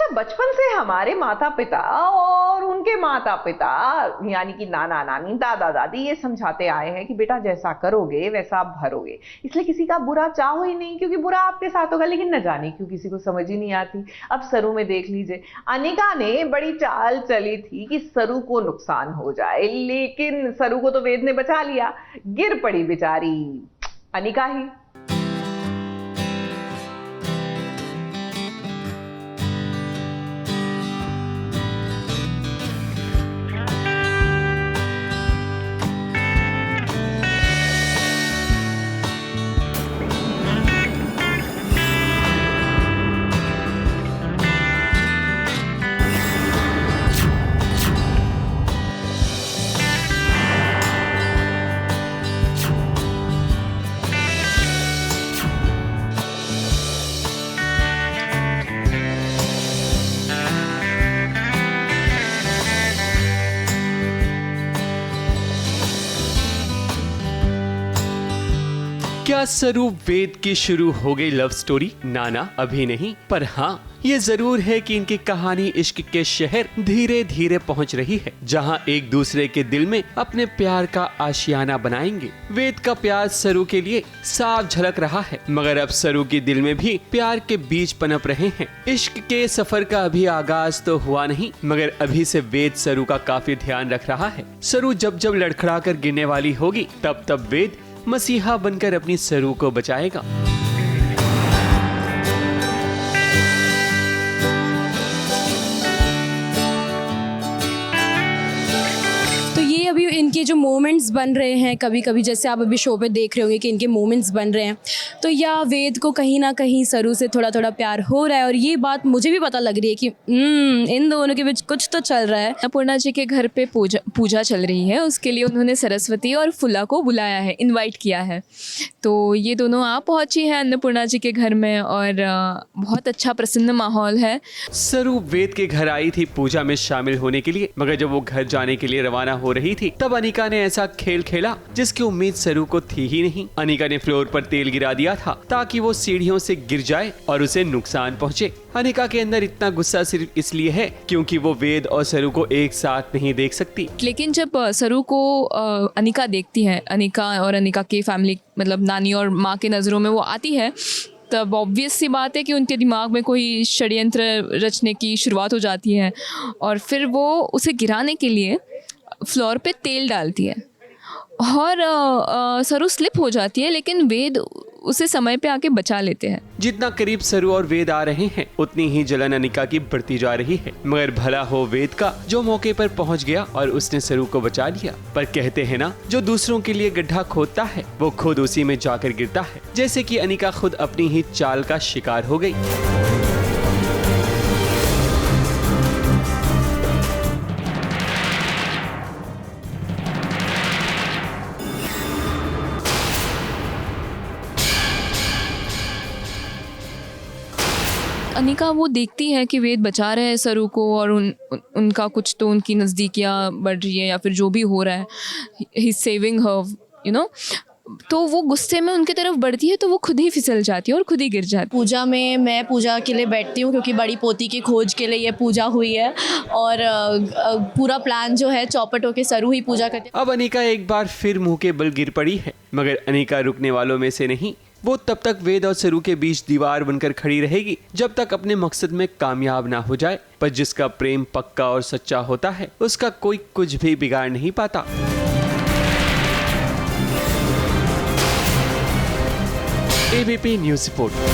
मतलब बचपन से हमारे माता पिता और उनके माता पिता यानी कि नाना नानी दादा दादी ये समझाते आए हैं कि बेटा जैसा करोगे वैसा आप भरोगे, इसलिए किसी का बुरा चाहो ही नहीं क्योंकि बुरा आपके साथ होगा। लेकिन न जाने क्यों किसी को समझ ही नहीं आती। अब सरू में देख लीजिए, अनिका ने बड़ी चाल चली थी कि सरू को नुकसान हो जाए, लेकिन सरू को तो वेद ने बचा लिया, गिर पड़ी बेचारी अनिका ही। क्या सरू वेद की शुरू हो गई लव स्टोरी? नाना अभी नहीं, पर हाँ ये जरूर है कि इनकी कहानी इश्क के शहर धीरे धीरे पहुंच रही है, जहां एक दूसरे के दिल में अपने प्यार का आशियाना बनाएंगे। वेद का प्यार सरू के लिए साफ झलक रहा है, मगर अब सरू के दिल में भी प्यार के बीज पनप रहे हैं। इश्क के सफर का अभी आगाज तो हुआ नहीं, मगर अभी से वेद सरू का काफी ध्यान रख रहा है। सरू जब जब लड़खड़ा कर गिरने वाली होगी, तब तब वेद मसीहा बनकर अपनी सरू को बचाएगा। अभी इनके जो मोमेंट्स बन रहे हैं, कभी कभी जैसे आप अभी शो पे देख रहे होंगे कि इनके मोमेंट्स बन रहे हैं, तो या वेद को कहीं ना कहीं सरू से थोड़ा थोड़ा प्यार हो रहा है। और ये बात मुझे भी पता लग रही है कि इन दोनों के बीच कुछ तो चल रहा है। अन्नपूर्णा जी के घर पे पूजा चल रही है, उसके लिए उन्होंने सरस्वती और फुला को बुलाया है, इन्वाइट किया है। तो ये दोनों आप पहुंची हैं अन्नपूर्णा जी के घर में और बहुत अच्छा प्रसन्न माहौल है। सरू वेद के घर आई थी पूजा में शामिल होने के लिए, मगर जब वो घर जाने के लिए रवाना हो रही थी, तब अनिका ने ऐसा खेल खेला जिसकी उम्मीद सरू को थी ही नहीं। अनिका ने फ्लोर पर तेल गिरा दिया था ताकि वो सीढ़ियों से गिर जाए और उसे नुकसान पहुंचे। अनिका के अंदर इतना गुस्सा सिर्फ इसलिए है क्योंकि वो वेद और सरू को एक साथ नहीं देख सकती। लेकिन जब सरू को अनिका देखती है, अनिका और अनिका की फैमिली मतलब नानी और माँ के नज़रों में वो आती है, तब ऑब्वियस सी बात है कि उनके दिमाग में कोई षड्यंत्र रचने की शुरुआत हो जाती है और फिर वो उसे गिराने के लिए फ्लोर पे तेल डालती है और सरू स्लिप हो जाती है, लेकिन वेद उसे समय पे आके बचा लेते हैं। जितना करीब सरू और वेद आ रहे हैं, उतनी ही जलन अनिका की बढ़ती जा रही है, मगर भला हो वेद का जो मौके पर पहुंच गया और उसने सरू को बचा लिया। पर कहते हैं ना, जो दूसरों के लिए गड्ढा खोदता है वो खुद उसी में जाकर गिरता है, जैसे कि अनिका खुद अपनी ही चाल का शिकार हो गई। अनिका वो देखती है कि वेद बचा रहे हैं सरू को और उनका कुछ तो उनकी नज़दीकियाँ बढ़ रही है या फिर जो भी हो रहा है, ही सेविंग हर यू नो, तो वो गुस्से में उनके तरफ बढ़ती है तो वो खुद ही फिसल जाती है और खुद ही गिर जाती है। पूजा में मैं पूजा के लिए बैठती हूँ क्योंकि बड़ी पोती की खोज के लिए ये पूजा हुई है और पूरा प्लान जो है चौपट होके सरू ही पूजा करते। अब अनिका एक बार फिर मुंह के बल गिर पड़ी है, मगर अनिका रुकने वालों में से नहीं। वो तब तक वेद और सरू के बीच दीवार बनकर खड़ी रहेगी जब तक अपने मकसद में कामयाब ना हो जाए। पर जिसका प्रेम पक्का और सच्चा होता है उसका कोई कुछ भी बिगाड़ नहीं पाता। ABP news report.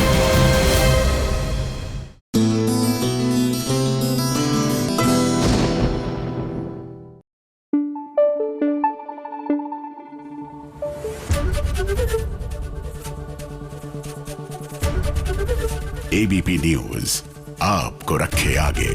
ABP news आपको रखे आगे।